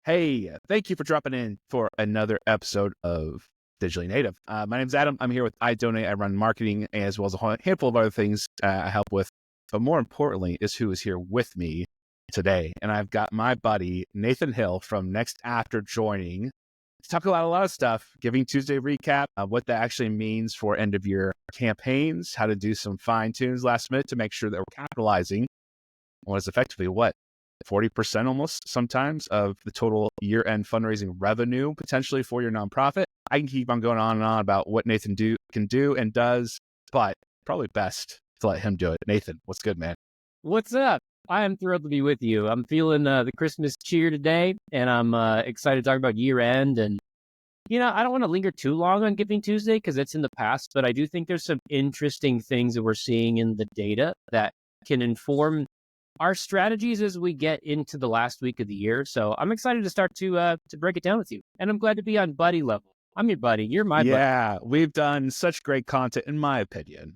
Hey, thank you for dropping in for another episode of Digitally Native. My name's Adam. I'm here with iDonate. I run marketing as well as a handful of other things I help with. But more importantly is who is here with me today. And I've got my buddy, Nathan Hill from NextAfter joining to talk about a lot of stuff, Giving Tuesday recap, what that actually means for end of year campaigns, how to do some fine tunes last minute to make sure that we're capitalizing on what is effectively 40% almost sometimes of the total year-end fundraising revenue potentially for your nonprofit. I can keep on going on and on about what Nathan can do and does, but probably best to let him do it. Nathan, what's good, man? What's up? I am thrilled to be with you. I'm feeling the Christmas cheer today, and I'm excited to talk about year-end. And, I don't want to linger too long on Giving Tuesday because it's in the past, but I do think there's some interesting things that we're seeing in the data that can inform our strategies as we get into the last week of the year. So I'm excited to start to break it down with you. And I'm glad to be on buddy level. I'm your buddy. You're my buddy. Yeah, we've done such great content, in my opinion.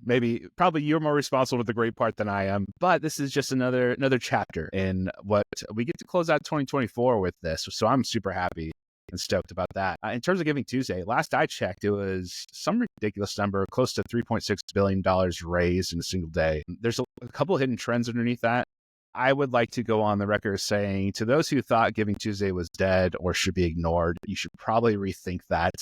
Probably you're more responsible for the great part than I am, but this is just another chapter in what we get to close out 2024 with this. So I'm super happy and stoked about that. In terms of Giving Tuesday, last I checked, it was some ridiculous number, close to $3.6 billion raised in a single day. There's a couple of hidden trends underneath that. I would like to go on the record saying to those who thought Giving Tuesday was dead or should be ignored, you should probably rethink that.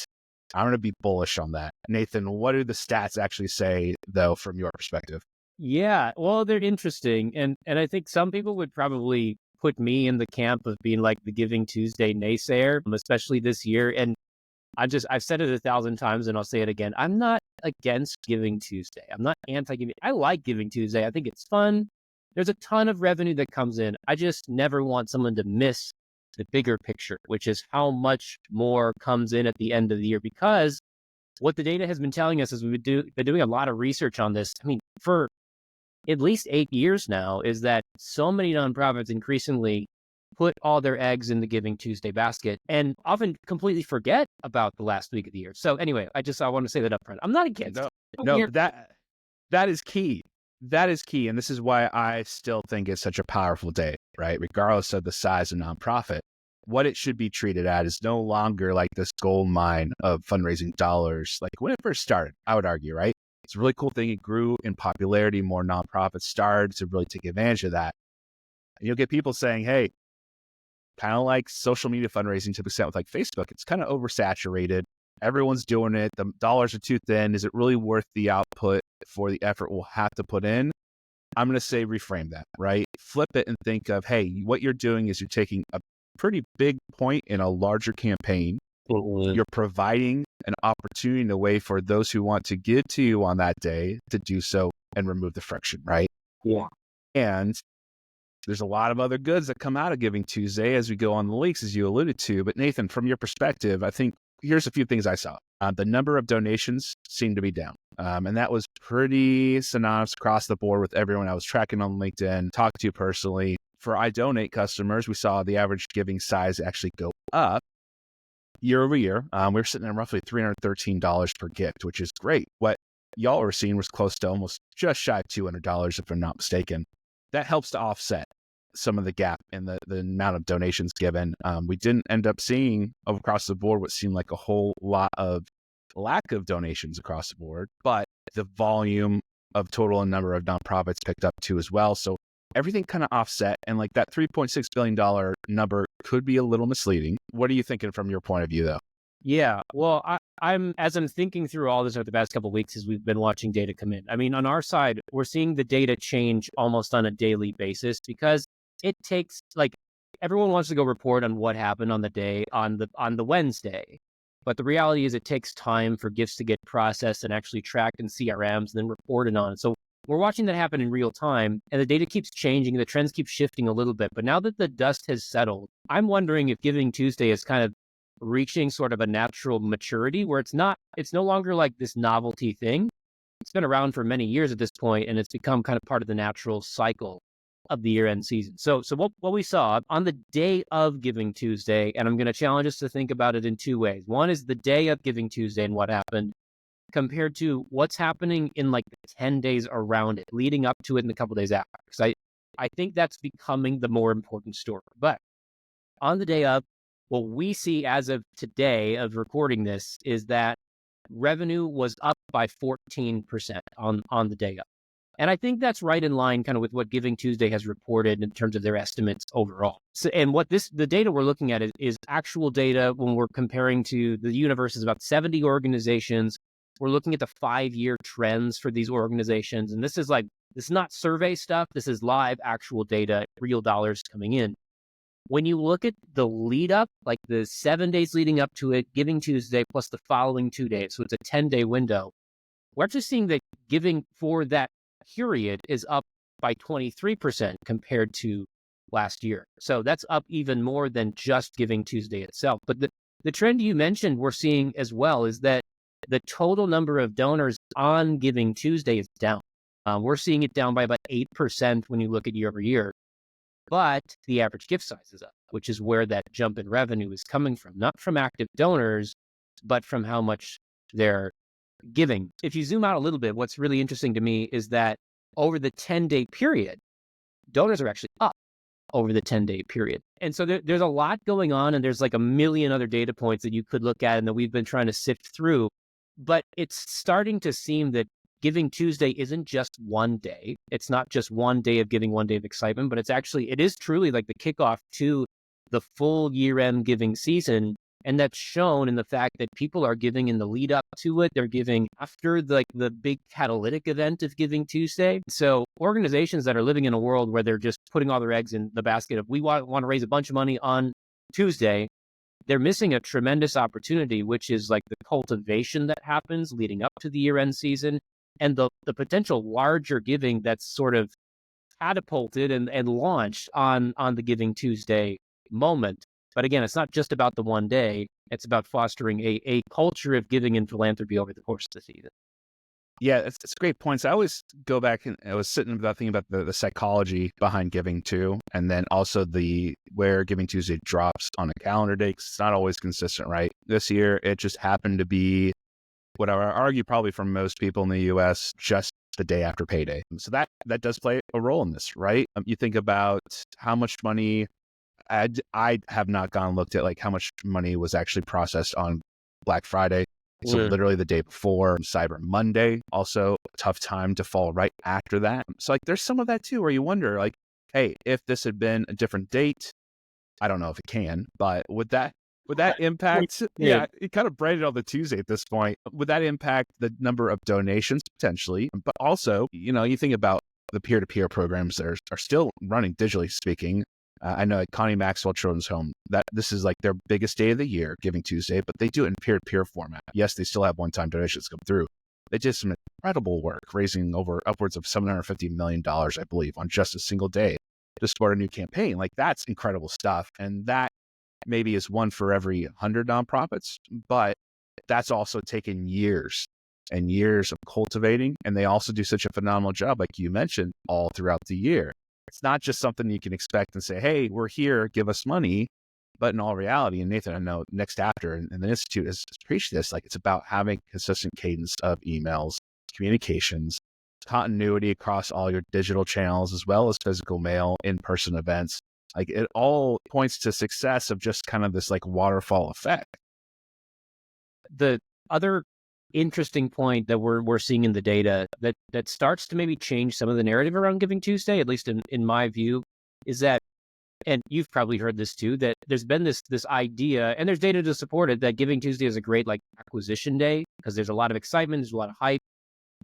I'm going to be bullish on that. Nathan, what do the stats actually say, though, from your perspective? Yeah, well, they're interesting. And I think some people would probably put me in the camp of being like the Giving Tuesday naysayer, especially this year. And I've said it 1,000 times and I'll say it again. I'm not against Giving Tuesday. I'm not anti-Giving. I like Giving Tuesday. I think it's fun. There's a ton of revenue that comes in. I just never want someone to miss the bigger picture, which is how much more comes in at the end of the year. Because what the data has been telling us is we've been doing a lot of research on this. I mean, for at least 8 years now, is that so many nonprofits increasingly put all their eggs in the Giving Tuesday basket and often completely forget about the last week of the year. So anyway, I want to say that up front. I'm not against it. No, that is key. That is key. And this is why I still think it's such a powerful day, right? Regardless of the size of nonprofit, what it should be treated at is no longer like this gold mine of fundraising dollars. Like when it first started, I would argue, right? It's a really cool thing. It grew in popularity. More nonprofits started to really take advantage of that. And you'll get people saying, hey, kind of like social media fundraising to the extent with like Facebook, it's kind of oversaturated. Everyone's doing it. The dollars are too thin. Is it really worth the output for the effort we'll have to put in? I'm going to say reframe that, right? Flip it and think of, hey, what you're doing is you're taking a pretty big point in a larger campaign. You're providing an opportunity and a way for those who want to give to you on that day to do so and remove the friction, right? Yeah. And there's a lot of other goods that come out of Giving Tuesday as we go on the leaks, as you alluded to. But Nathan, from your perspective, I think here's a few things I saw. The number of donations seemed to be down. And that was pretty synonymous across the board with everyone I was tracking on LinkedIn, talked to personally. For iDonate customers, we saw the average giving size actually go up year over year. We're sitting at roughly $313 per gift, which is great. What y'all were seeing was close to almost just shy of $200, if I'm not mistaken. That helps to offset some of the gap in the amount of donations given. We didn't end up seeing across the board what seemed like a whole lot of lack of donations across the board, but the volume of total and number of nonprofits picked up too as well. So everything kind of offset, and like that $3.6 billion number could be a little misleading. What are you thinking from your point of view though? Yeah, well, I'm thinking through all this over the past couple of weeks as we've been watching data come in. I mean, on our side, we're seeing the data change almost on a daily basis because it takes, like, everyone wants to go report on what happened on the day on the Wednesday. But the reality is it takes time for gifts to get processed and actually tracked in CRMs and then reported on. So we're watching that happen in real time, and the data keeps changing, the trends keep shifting a little bit. But now that the dust has settled, I'm wondering if Giving Tuesday is kind of reaching sort of a natural maturity where it's no longer like this novelty thing. It's been around for many years at this point, and it's become kind of part of the natural cycle of the year-end season. So what we saw on the day of Giving Tuesday, and I'm going to challenge us to think about it in two ways. One is the day of Giving Tuesday and what happened compared to what's happening in like the 10 days around it, leading up to it and a couple days after. Because I think that's becoming the more important story. But on the day of, what we see as of today of recording this is that revenue was up by 14% on the day up. And I think that's right in line kind of with what Giving Tuesday has reported in terms of their estimates overall. So, and what the data we're looking at is actual data when we're comparing to the universe is about 70 organizations. We're looking at the 5-year trends for these organizations. And this is not survey stuff. This is live actual data, real dollars coming in. When you look at the lead up, like the 7 days leading up to it, Giving Tuesday plus the following 2 days, so it's a 10-day window, we're actually seeing that giving for that period is up by 23% compared to last year. So that's up even more than just Giving Tuesday itself. But the trend you mentioned we're seeing as well is that the total number of donors on Giving Tuesday is down. We're seeing it down by about 8% when you look at year over year. But the average gift size is up, which is where that jump in revenue is coming from, not from active donors, but from how much they're giving. If you zoom out a little bit, what's really interesting to me is that over the 10-day period, donors are actually up over the 10-day period. And so there's a lot going on, and there's like a million other data points that you could look at and that we've been trying to sift through. But it's starting to seem that Giving Tuesday isn't just one day. It's not just one day of giving, one day of excitement, but it is truly like the kickoff to the full year-end giving season. And that's shown in the fact that people are giving in the lead up to it. They're giving after the big catalytic event of Giving Tuesday. So organizations that are living in a world where they're just putting all their eggs in the basket of we want to raise a bunch of money on Tuesday, they're missing a tremendous opportunity, which is like the cultivation that happens leading up to the year-end season and the potential larger giving that's sort of catapulted and launched on the Giving Tuesday moment. But again, it's not just about the one day. It's about fostering a culture of giving and philanthropy over the course of the season. Yeah, it's great points. I always go back and I was sitting about thinking about the psychology behind giving too, and then also where Giving Tuesday drops on a calendar day, because it's not always consistent, right? This year, it just happened to be what I would argue probably for most people in the U.S., just the day after payday. So that does play a role in this, right? You think about how much money, I have not gone and looked at like how much money was actually processed on Black Friday. So literally the day before Cyber Monday, also a tough time to fall right after that. So like there's some of that too, where you wonder like, hey, if this had been a different date, I don't know if it can, but would that impact? Yeah, it kind of braided on the Tuesday at this point. Would that impact the number of donations potentially? But also, you think about the peer-to-peer programs that are still running digitally speaking. I know at Connie Maxwell Children's Home, that this is like their biggest day of the year, Giving Tuesday, but they do it in peer-to-peer format. Yes, they still have one-time donations come through. They did some incredible work, raising upwards of $750 million, I believe, on just a single day to support a new campaign. Like that's incredible stuff. And that maybe is one for every 100 nonprofits, but that's also taken years and years of cultivating. And they also do such a phenomenal job, like you mentioned, all throughout the year. It's not just something you can expect and say, hey, we're here, give us money. But in all reality, and Nathan, I know NextAfter and the Institute has preached this, like it's about having consistent cadence of emails, communications, continuity across all your digital channels, as well as physical mail, in-person events. Like it all points to success of just kind of this like waterfall effect. The other interesting point that we're seeing in the data that starts to maybe change some of the narrative around Giving Tuesday, at least in my view, is that, and you've probably heard this too, that there's been this idea, and there's data to support it, that Giving Tuesday is a great like acquisition day because there's a lot of excitement, there's a lot of hype.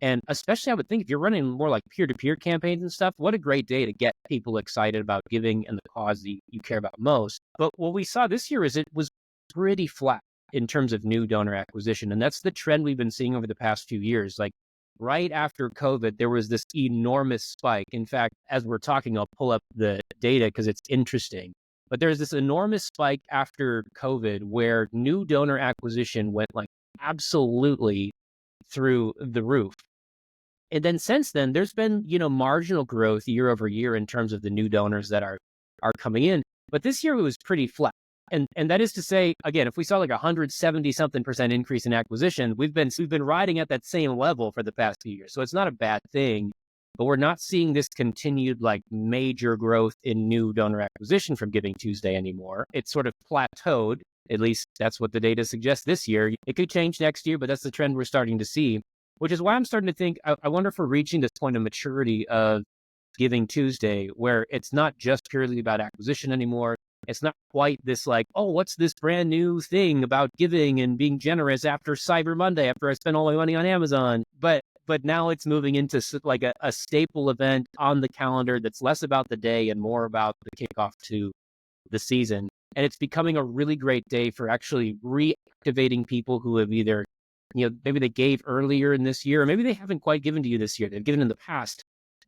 And especially I would think if you're running more like peer-to-peer campaigns and stuff, what a great day to get people excited about giving and the cause that you care about most. But what we saw this year is it was pretty flat in terms of new donor acquisition. And that's the trend we've been seeing over the past few years. Like right after COVID, there was this enormous spike. In fact, as we're talking, I'll pull up the data because it's interesting. But there's this enormous spike after COVID where new donor acquisition went like absolutely through the roof. And then since then, there's been, marginal growth year over year in terms of the new donors that are coming in. But this year it was pretty flat. And that is to say, again, if we saw like 170-something% increase in acquisition, we've been riding at that same level for the past few years. So it's not a bad thing. but we're not seeing this continued like major growth in new donor acquisition from Giving Tuesday anymore. It's sort of plateaued. At least that's what the data suggests this year. It could change next year, but that's the trend we're starting to see, which is why I'm starting to think, I wonder if we're reaching this point of maturity of Giving Tuesday, where it's not just purely about acquisition anymore. It's not quite this like, oh, what's this brand new thing about giving and being generous after Cyber Monday, after I spent all my money on Amazon. But now it's moving into like a staple event on the calendar that's less about the day and more about the kickoff to the season. And it's becoming a really great day for actually reactivating people who have either, maybe they gave earlier in this year, or maybe they haven't quite given to you this year. They've given in the past,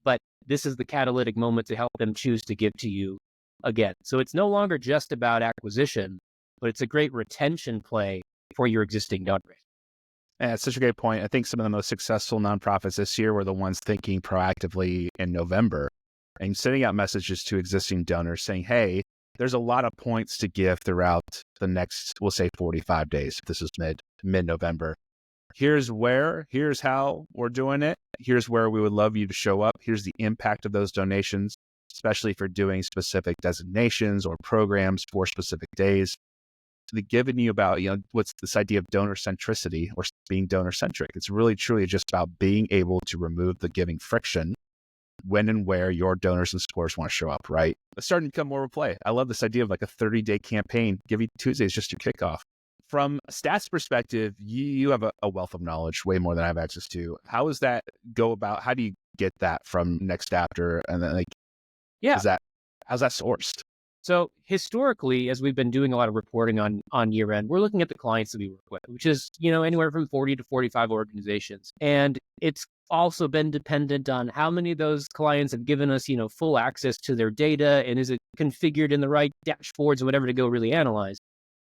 but this is the catalytic moment to help them choose to give to you again. So it's no longer just about acquisition, but it's a great retention play for your existing donor base. Yeah, it's such a great point. I think some of the most successful nonprofits this year were the ones thinking proactively in November and sending out messages to existing donors saying, hey, there's a lot of points to give throughout the next, we'll say 45 days. This is mid-November. Here's how we're doing it. Here's where we would love you to show up. Here's the impact of those donations, especially for doing specific designations or programs for specific days. To giving you about, what's this idea of donor centricity or being donor centric. It's really truly just about being able to remove the giving friction when and where your donors and supporters want to show up, right? It's starting to become more of a play. I love this idea of like a 30-day campaign. Giving Tuesday is just your kickoff. From a stats perspective, you have a wealth of knowledge, way more than I have access to. How does that go about? How do you get that from NextAfter? And then how's that sourced? So historically, as we've been doing a lot of reporting on year end, we're looking at the clients that we work with, which is, anywhere from 40 to 45 organizations. And it's also been dependent on how many of those clients have given us, full access to their data, and is it configured in the right dashboards and whatever to go really analyze.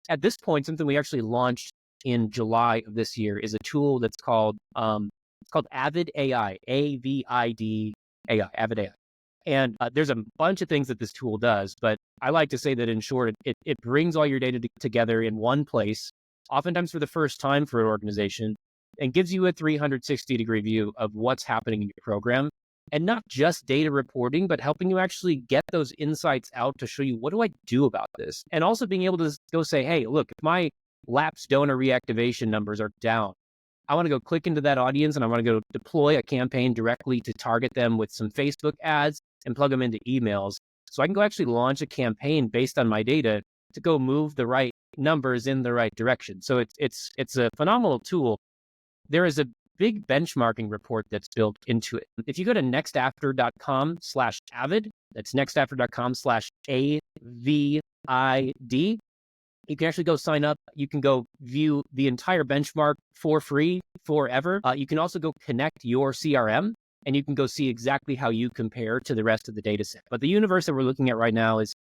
At this point, something we actually launched in July of this year is a tool that's called Avid AI, AVID AI, Avid AI. And there's a bunch of things that this tool does, but I like to say that in short, it brings all your data together in one place, oftentimes for the first time for an organization, and gives you a 360-degree view of what's happening in your program. And not just data reporting, but helping you actually get those insights out to show you, what do I do about this? And also being able to go say, hey, look, if my lapsed donor reactivation numbers are down, I want to go click into that audience and I want to go deploy a campaign directly to target them with some Facebook ads and plug them into emails. So I can go actually launch a campaign based on my data to go move the right numbers in the right direction. So it's a phenomenal tool. There is a big benchmarking report that's built into it. If you go to nextafter.com/avid, that's nextafter.com/AVID, you can actually go sign up. You can go view the entire benchmark for free forever. You can also go connect your CRM, and you can go see exactly how you compare to the rest of the data set. But the universe that we're looking at right now it's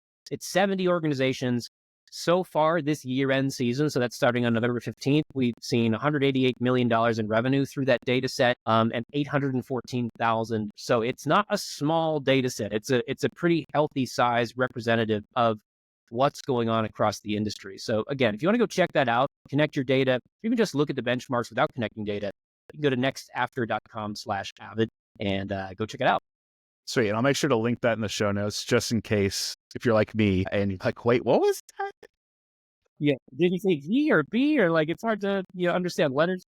70 organizations. So far this year-end season, so that's starting on November 15th, we've seen $188 million in revenue through that data set, and 814,000. So it's not a small data set. It's a pretty healthy size representative of what's going on across the industry. So again, if you want to go check that out, connect your data, even just look at the benchmarks without connecting data, you can go to nextafter.com/avid and go check it out. Sweet. And I'll make sure to link that in the show notes just in case if you're like me and you're like, wait, what was that? Yeah. Did you say V or B or like it's hard to understand letters,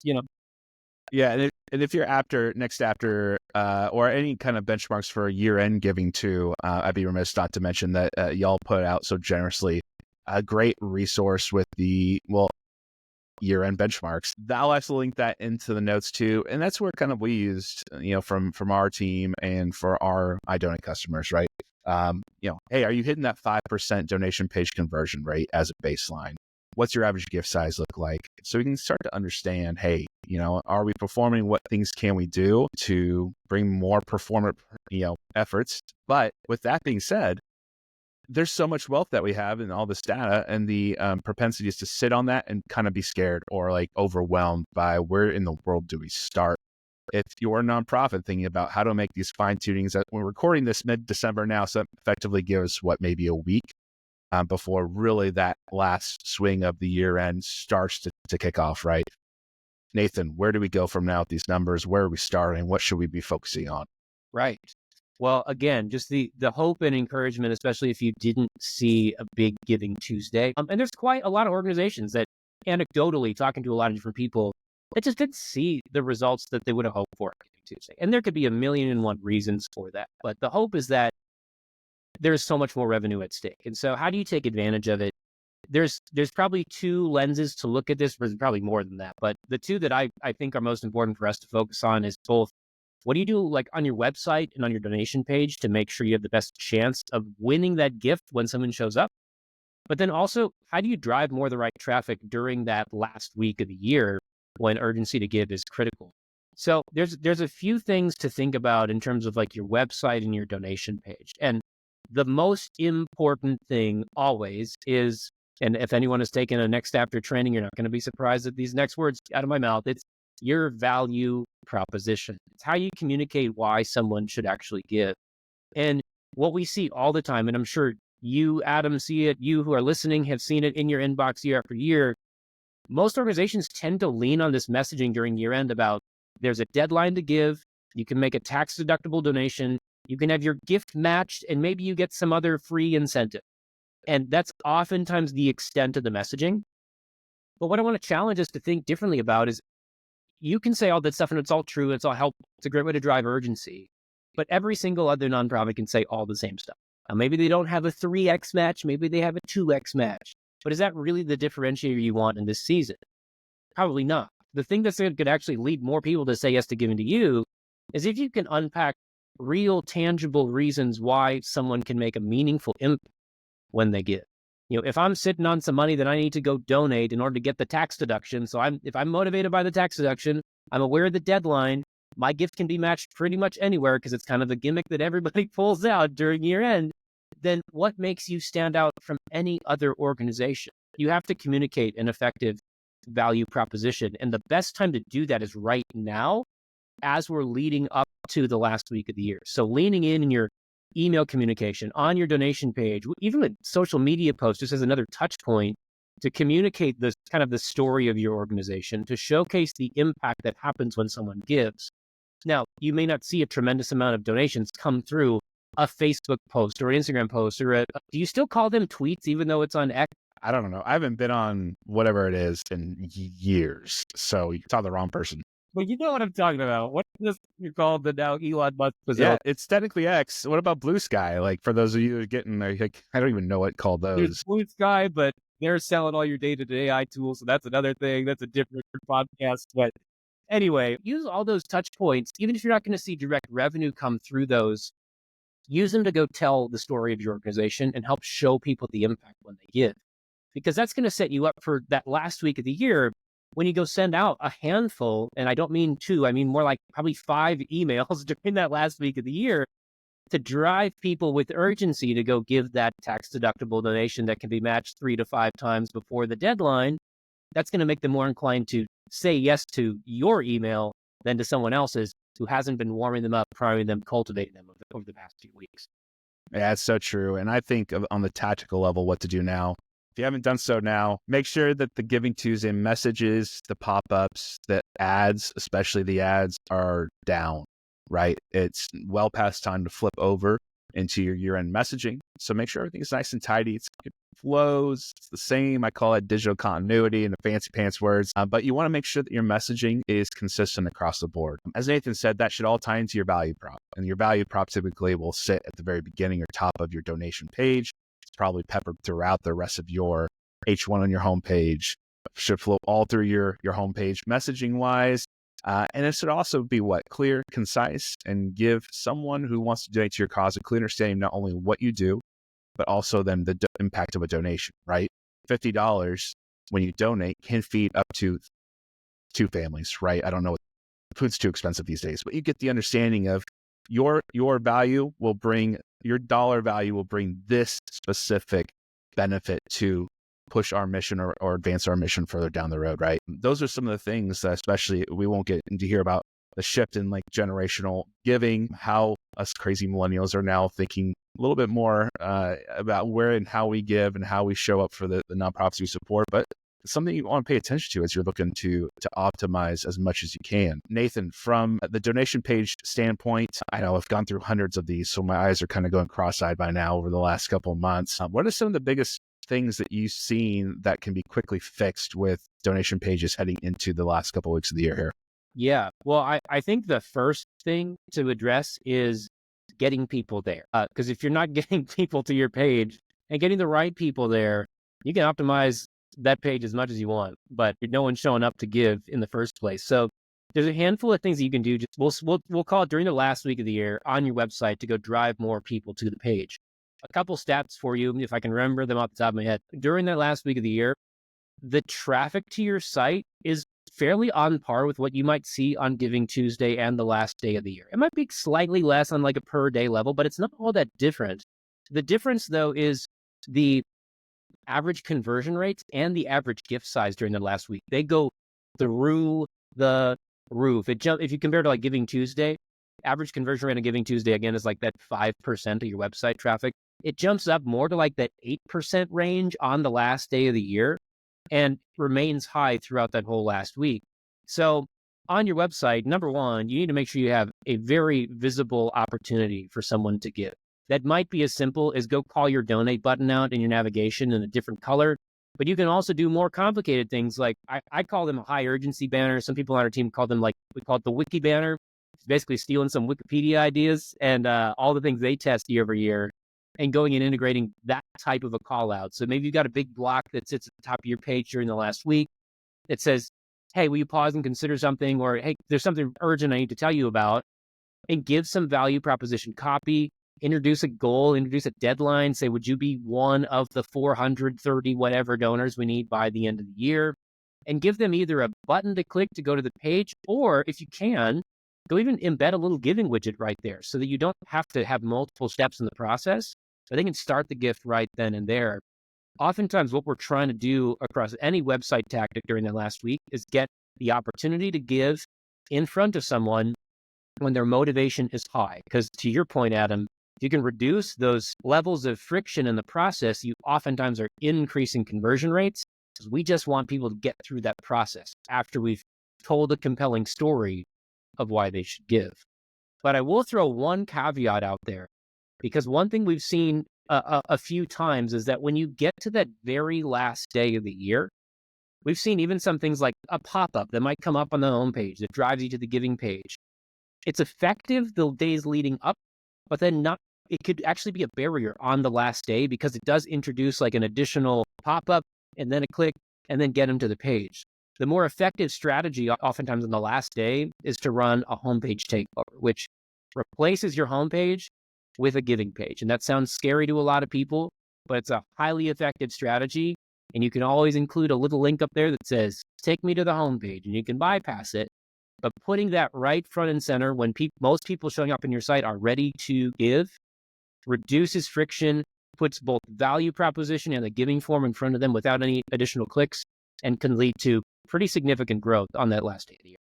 Yeah. And if you're after NextAfter or any kind of benchmarks for year-end giving too, I'd be remiss not to mention that y'all put out so generously a great resource with the year-end benchmarks. I'll also link that into the notes too. And that's where kind of we used, from our team and for our iDonate customers, right? Hey, are you hitting that 5% donation page conversion rate as a baseline? What's your average gift size look like? So we can start to understand, hey, are we performing? What things can we do to bring more performant, efforts? But with that being said, there's so much wealth that we have in all this data, and the propensity is to sit on that and kind of be scared or like overwhelmed by where in the world do we start? If you're a nonprofit thinking about how to make these fine tunings, we're recording this mid-December now, so that effectively gives maybe a week before really that last swing of the year end starts to kick off, right? Nathan, where do we go from now with these numbers? Where are we starting? What should we be focusing on? Right. Well, again, just the hope and encouragement, especially if you didn't see a big Giving Tuesday. And there's quite a lot of organizations that anecdotally, talking to a lot of different people, that just didn't see the results that they would have hoped for on Giving Tuesday. And there could be a million and one reasons for that. But the hope is that there's so much more revenue at stake. And so how do you take advantage of it? There's probably two lenses to look at this. There's probably more than that. But the two that I think are most important for us to focus on is both what do you do like on your website and on your donation page to make sure you have the best chance of winning that gift when someone shows up? But then also, how do you drive more of the right traffic during that last week of the year when urgency to give is critical? So there's a few things to think about in terms of like your website and your donation page. And the most important thing always is, and if anyone has taken a NextAfter training, you're not going to be surprised at these next words out of my mouth. It's your value proposition. It's how you communicate why someone should actually give. And what we see all the time, and I'm sure you, Adam, see it, you who are listening have seen it in your inbox year after year, most organizations tend to lean on this messaging during year end about there's a deadline to give, you can make a tax deductible donation, you can have your gift matched, and maybe you get some other free incentive. And that's oftentimes the extent of the messaging. But what I want to challenge us to think differently about is you can say all that stuff and it's all true, it's all helpful, it's a great way to drive urgency, but every single other nonprofit can say all the same stuff. Now, maybe they don't have a 3x match, maybe they have a 2x match, but is that really the differentiator you want in this season? Probably not. The thing that could actually lead more people to say yes to giving to you is if you can unpack real, tangible reasons why someone can make a meaningful impact when they give. If I'm sitting on some money that I need to go donate in order to get the tax deduction, so if I'm motivated by the tax deduction, I'm aware of the deadline, my gift can be matched pretty much anywhere because it's kind of the gimmick that everybody pulls out during year end, then what makes you stand out from any other organization? You have to communicate an effective value proposition. And the best time to do that is right now as we're leading up to the last week of the year. So leaning in your email communication, on your donation page, even a social media post, just as another touch point to communicate this kind of the story of your organization, to showcase the impact that happens when someone gives. Now, you may not see a tremendous amount of donations come through a Facebook post or an Instagram post or do you still call them tweets even though it's on X? I don't know. I haven't been on whatever it is in years. So you saw the wrong person. Well, you know what I'm talking about. What is you called the now Elon Musk? Yeah, it's technically X. What about Blue Sky? Like for those of you who are getting like, I don't even know what called those. There's Blue Sky, but they're selling all your data-to-day AI tools. So that's another thing. That's a different podcast. But anyway, use all those touch points, even if you're not going to see direct revenue come through those, use them to go tell the story of your organization and help show people the impact when they give. Because that's going to set you up for that last week of the year when you go send out a handful, and I don't mean 2, I mean more like probably 5 emails during that last week of the year to drive people with urgency to go give that tax deductible donation that can be matched 3 to 5 times before the deadline. That's going to make them more inclined to say yes to your email than to someone else's who hasn't been warming them up, priming them, cultivating them over the past few weeks. Yeah, it's so true. And I think on the tactical level, what to do now. If you haven't done so now, make sure that the Giving Tuesday messages, the pop-ups, the ads, especially the ads, are down, right? It's well past time to flip over into your year-end messaging. So make sure everything is nice and tidy. It flows. It's the same. I call it digital continuity in the fancy pants words. But you want to make sure that your messaging is consistent across the board. As Nathan said, that should all tie into your value prop. And your value prop typically will sit at the very beginning or top of your donation page. It's probably peppered throughout the rest of your H1 on your homepage. Should flow all through your homepage messaging wise. And it should also be clear, concise, and give someone who wants to donate to your cause a clear understanding not only what you do, but also then the impact of a donation, right? $50 when you donate can feed up to 2 families, right? I don't know. Food's too expensive these days, but you get the understanding of your value will bring, your dollar value will bring this specific benefit to push our mission or advance our mission further down the road, right? Those are some of the things that especially we won't get into here about the shift in like generational giving, how us crazy millennials are now thinking a little bit more about where and how we give and how we show up for the nonprofits we support. But something you want to pay attention to as you're looking to optimize as much as you can. Nathan, from the donation page standpoint, I know I've gone through hundreds of these, so my eyes are kind of going cross-eyed by now over the last couple of months. What are some of the biggest things that you've seen that can be quickly fixed with donation pages heading into the last couple of weeks of the year here? Yeah. Well, I think the first thing to address is getting people there. Because if you're not getting people to your page and getting the right people there, you can optimize that page as much as you want, but no one's showing up to give in the first place. So there's a handful of things that you can do. Just we'll call it during the last week of the year on your website to go drive more people to the page. A couple stats for you, if I can remember them off the top of my head. During that last week of the year, the traffic to your site is fairly on par with what you might see on Giving Tuesday and the last day of the year. It might be slightly less on like a per day level, but it's not all that different. The difference though is the average conversion rates and the average gift size during the last week. They go through the roof. If you compare to like Giving Tuesday, average conversion rate on Giving Tuesday again is like that 5% of your website traffic. It jumps up more to like that 8% range on the last day of the year and remains high throughout that whole last week. So on your website, number one, you need to make sure you have a very visible opportunity for someone to give. That might be as simple as go call your donate button out in your navigation in a different color, but you can also do more complicated things like I call them a high urgency banner. Some people on our team call them we call it the wiki banner. It's basically stealing some Wikipedia ideas and all the things they test year over year and going and integrating that type of a call out. So maybe you've got a big block that sits at the top of your page during the last week that says, hey, will you pause and consider something? Or, hey, there's something urgent I need to tell you about, and give some value proposition copy, introduce a goal, introduce a deadline. Say, would you be one of the 430 whatever donors we need by the end of the year? And give them either a button to click to go to the page, or if you can, go even embed a little giving widget right there so that you don't have to have multiple steps in the process. So they can start the gift right then and there. Oftentimes what we're trying to do across any website tactic during that last week is get the opportunity to give in front of someone when their motivation is high. Because to your point, Adam, if you can reduce those levels of friction in the process, you oftentimes are increasing conversion rates, because we just want people to get through that process after we've told a compelling story of why they should give. But I will throw one caveat out there, because one thing we've seen a few times is that when you get to that very last day of the year, we've seen even some things like a pop-up that might come up on the homepage that drives you to the giving page. It's effective the days leading up, but then it could actually be a barrier on the last day, because it does introduce like an additional pop-up and then a click and then get them to the page. The more effective strategy oftentimes on the last day is to run a homepage takeover, which replaces your homepage with a giving page. And that sounds scary to a lot of people, but it's a highly effective strategy. And you can always include a little link up there that says, take me to the homepage, and you can bypass it. But putting that right front and center when most people showing up in your site are ready to give reduces friction, puts both value proposition and the giving form in front of them without any additional clicks, and can lead to pretty significant growth on that last day of the year.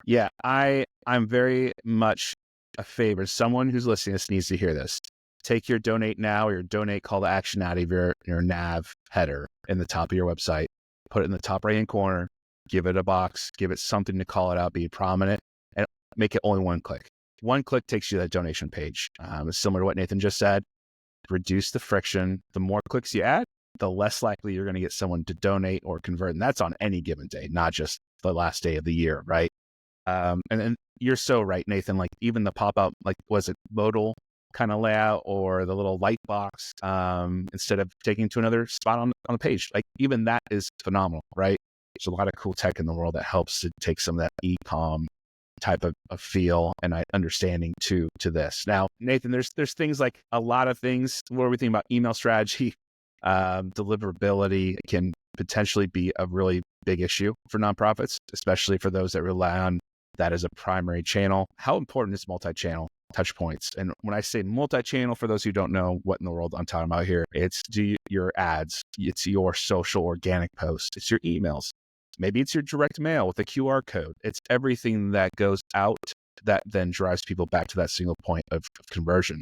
Yeah, I'm very much a favor. Someone who's listening to this needs to hear this. Take your donate now or your donate call to action out of your nav header in the top of your website, put it in the top right-hand corner, give it a box, give it something to call it out, be prominent, and make it only one click. One click takes you to that donation page. It's similar to what Nathan just said. Reduce the friction. The more clicks you add, the less likely you're going to get someone to donate or convert. And that's on any given day, not just the last day of the year, right? And you're so right, Nathan. Like even the pop-up, like was it modal kind of layout or the little light box instead of taking to another spot on the page? Like even that is phenomenal, right? There's a lot of cool tech in the world that helps to take some of that e-com type of feel and understanding to this. Now, Nathan, there's things like a lot of things where we think about email strategy, deliverability can potentially be a really big issue for nonprofits, especially for those that rely on that as a primary channel. How important is multi-channel touch points? And when I say multi-channel, for those who don't know what in the world I'm talking about here, it's your ads, it's your social organic posts, it's your emails. Maybe it's your direct mail with a QR code. It's everything that goes out that then drives people back to that single point of conversion.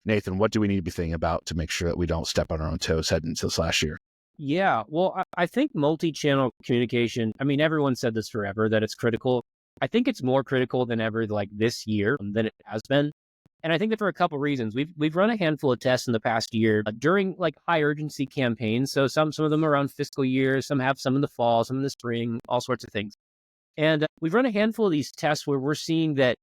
Nathan, what do we need to be thinking about to make sure that we don't step on our own toes heading into this last year? Yeah, well, I think multi-channel communication, I mean, everyone said this forever, that it's critical. I think it's more critical than ever, like this year, than it has been. And I think that for a couple reasons. We've run a handful of tests in the past year during like high urgency campaigns. So some of them around fiscal years, some have some in the fall, some in the spring, all sorts of things. And we've run a handful of these tests where we're seeing that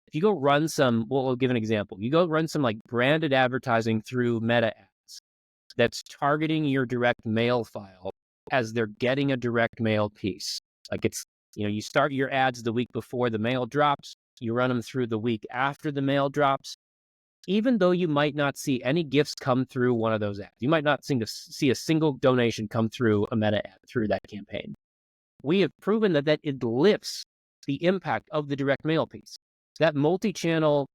if you go run some, well, we'll give an example. You go run some like branded advertising through Meta ads that's targeting your direct mail file as they're getting a direct mail piece. Like it's, you start your ads the week before the mail drops, you run them through the week after the mail drops. Even though you might not see any gifts come through one of those ads, you might not see a single donation come through a Meta ad through that campaign. We have proven that it lifts the impact of the direct mail piece. That multi-channel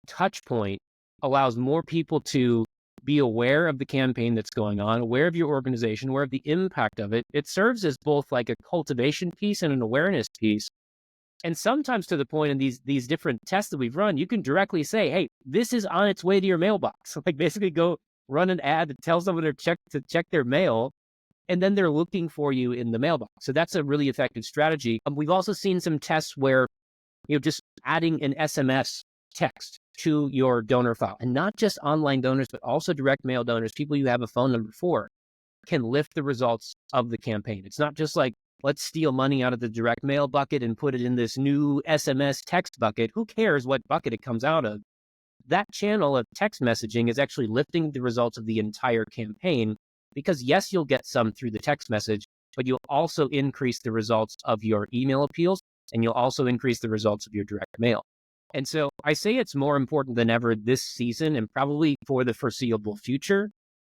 touch point allows more people to be aware of the campaign that's going on, aware of your organization, aware of the impact of it. It serves as both like a cultivation piece and an awareness piece. And sometimes to the point in these different tests that we've run, you can directly say, hey, this is on its way to your mailbox. Like basically go run an ad that tells someone to check their mail, and then they're looking for you in the mailbox. So that's a really effective strategy. We've also seen some tests where, just adding an SMS text to your donor file, and not just online donors, but also direct mail donors, people you have a phone number for, can lift the results of the campaign. It's not just like, let's steal money out of the direct mail bucket and put it in this new SMS text bucket. Who cares what bucket it comes out of? That channel of text messaging is actually lifting the results of the entire campaign, because yes, you'll get some through the text message, but you'll also increase the results of your email appeals, and you'll also increase the results of your direct mail. And so I say it's more important than ever this season, and probably for the foreseeable future,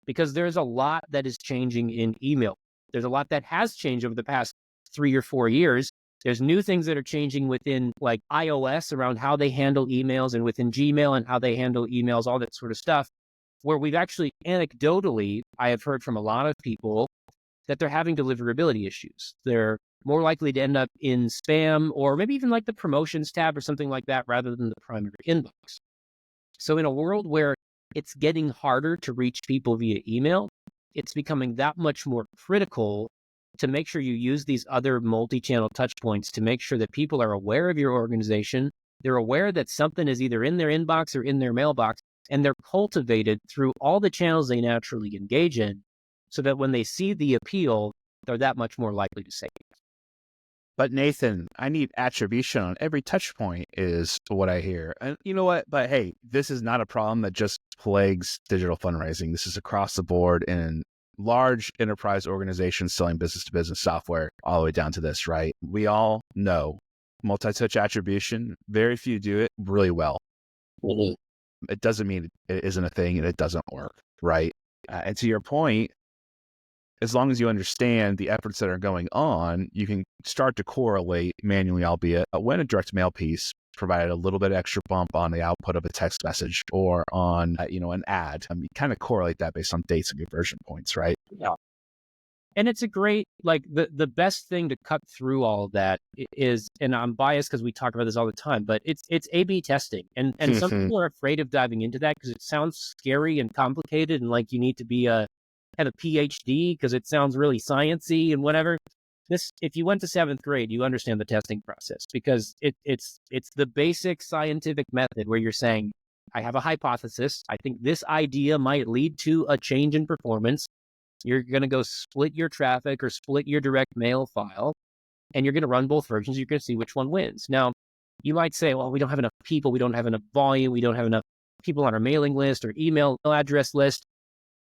because there's a lot that is changing in email. There's a lot that has changed over the past 3 or 4 years. There's new things that are changing within like iOS around how they handle emails, and within Gmail and how they handle emails, all that sort of stuff, where we've actually anecdotally, I have heard from a lot of people that they're having deliverability issues. They're more likely to end up in spam, or maybe even like the promotions tab or something like that, rather than the primary inbox. So in a world where it's getting harder to reach people via email, it's becoming that much more critical to make sure you use these other multi-channel touch points to make sure that people are aware of your organization. They're aware that something is either in their inbox or in their mailbox, and they're cultivated through all the channels they naturally engage in, so that when they see the appeal, they're that much more likely to say it. But Nathan, I need attribution on every touch point is what I hear. And you know what? But hey, this is not a problem that just plagues digital fundraising. This is across the board in large enterprise organizations selling business to business software, all the way down to this, right? We all know multi-touch attribution. Very few do it really well. Mm-hmm. It doesn't mean it isn't a thing and it doesn't work, right? And to your point, as long as you understand the efforts that are going on, you can start to correlate manually, albeit when a direct mail piece provided a little bit extra bump on the output of a text message or on an ad. You kind of correlate that based on dates and conversion points, right? Yeah. And it's a great, like the best thing to cut through all of that is, and I'm biased because we talk about this all the time, but it's A/B testing. And some people are afraid of diving into that because it sounds scary and complicated, and like you need to have a PhD because it sounds really sciencey and whatever. If you went to 7th grade, you understand the testing process, because it's the basic scientific method where you're saying, I have a hypothesis. I think this idea might lead to a change in performance. You're going to go split your traffic or split your direct mail file, and you're going to run both versions. You're going to see which one wins. Now, you might say, well, we don't have enough people. We don't have enough volume. We don't have enough people on our mailing list or email address list.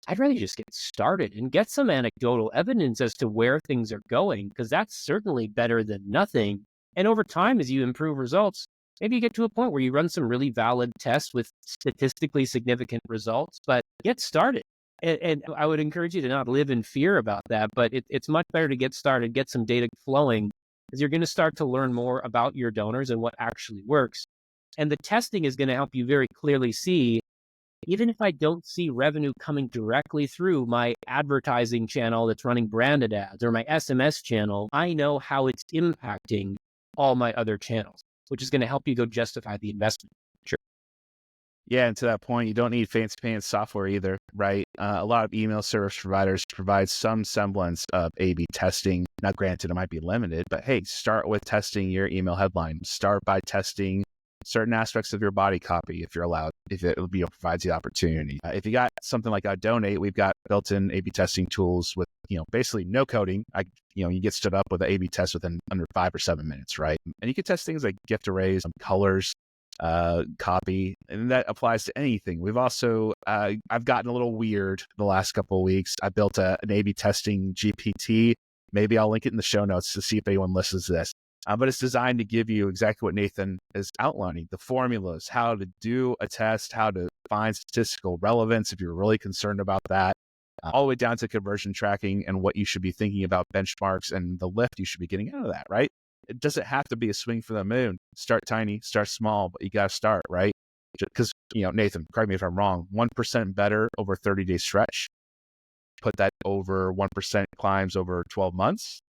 I'd rather just get started and get some anecdotal evidence as to where things are going, because that's certainly better than nothing. And over time, as you improve results, maybe you get to a point where you run some really valid tests with statistically significant results, but get started. And I would encourage you to not live in fear about that, but it's much better to get started, get some data flowing, because you're going to start to learn more about your donors and what actually works. And the testing is going to help you very clearly see, even if I don't see revenue coming directly through my advertising channel that's running branded ads or my SMS channel, I know how it's impacting all my other channels, which is going to help you go justify the investment. Sure. Yeah, and to that point, you don't need fancy pants software either, right? A lot of email service providers provide some semblance of A/B testing. Now, granted, it might be limited, but hey, start with testing your email headline. Start by testing certain aspects of your body copy, if you're allowed, if it provides the opportunity. If you got something like Donate, we've got built-in A/B testing tools with basically no coding. You get stood up with an A/B test within under 5 or 7 minutes, right? And you can test things like gift arrays, colors, copy, and that applies to anything. We've also, I've gotten a little weird the last couple of weeks. I built an A/B testing GPT. Maybe I'll link it in the show notes to see if anyone listens to this. But it's designed to give you exactly what Nathan is outlining, the formulas, how to do a test, how to find statistical relevance if you're really concerned about that, all the way down to conversion tracking and what you should be thinking about benchmarks and the lift you should be getting out of that, right? It doesn't have to be a swing for the moon. Start tiny, start small, but you got to start, right? Because, Nathan, correct me if I'm wrong, 1% better over a 30-day stretch. Put that over 1% climbs over 12 months.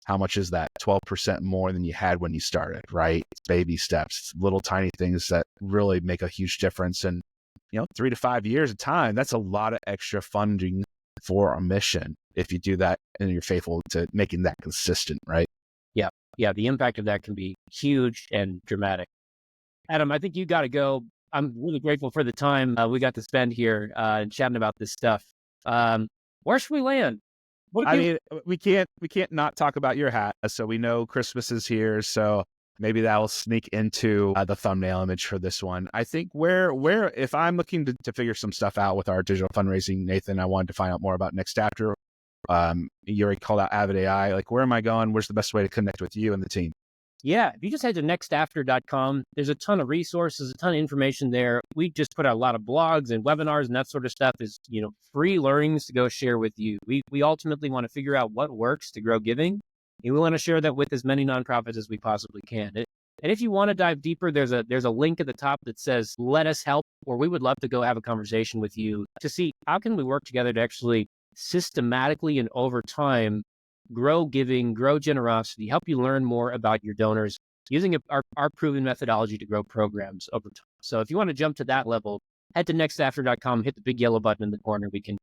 How much is that? 12% more than you had when you started, right? It's baby steps. It's little tiny things that really make a huge difference. And, 3 to 5 years of time, that's a lot of extra funding for a mission if you do that and you're faithful to making that consistent, right? Yeah, the impact of that can be huge and dramatic. Adam, I think you got to go. I'm really grateful for the time we got to spend here chatting about this stuff. Where should we land? I mean, we can't not talk about your hat. So we know Christmas is here, so maybe that will sneak into the thumbnail image for this one. I think where if I'm looking to figure some stuff out with our digital fundraising, Nathan, I wanted to find out more about NextAfter. You already called out Avid AI. Like, where am I going? Where's the best way to connect with you and the team? Yeah, if you just head to nextafter.com, there's a ton of resources, a ton of information there. We just put out a lot of blogs and webinars and that sort of stuff is, free learnings to go share with you. We ultimately want to figure out what works to grow giving, and we want to share that with as many nonprofits as we possibly can. And if you want to dive deeper, there's a link at the top that says, let us help, or we would love to go have a conversation with you to see how can we work together to actually systematically and over time grow giving, grow generosity, help you learn more about your donors using our proven methodology to grow programs over time. So if you want to jump to that level, head to nextafter.com, hit the big yellow button in the corner. We can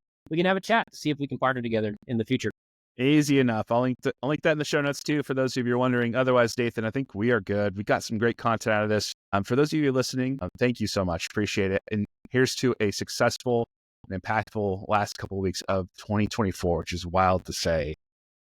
have a chat to see if we can partner together in the future. Easy enough. I'll link that in the show notes too, for those of you who are wondering. Otherwise, Nathan, I think we are good. We got some great content out of this. For those of you listening, thank you so much. Appreciate it. And here's to a successful and impactful last couple of weeks of 2024, which is wild to say.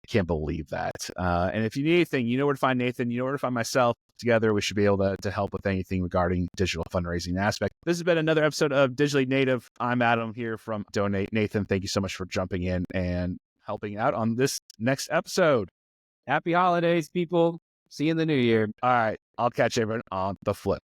Can't believe that. And if you need anything, you know where to find Nathan, you know where to find myself. Together, we should be able to help with anything regarding digital fundraising aspect. This has been another episode of Digitally Native. I'm Adam here from Donate. Nathan, thank you so much for jumping in and helping out on this next episode. Happy holidays, people. See you in the new year. All right. I'll catch everyone on the flip.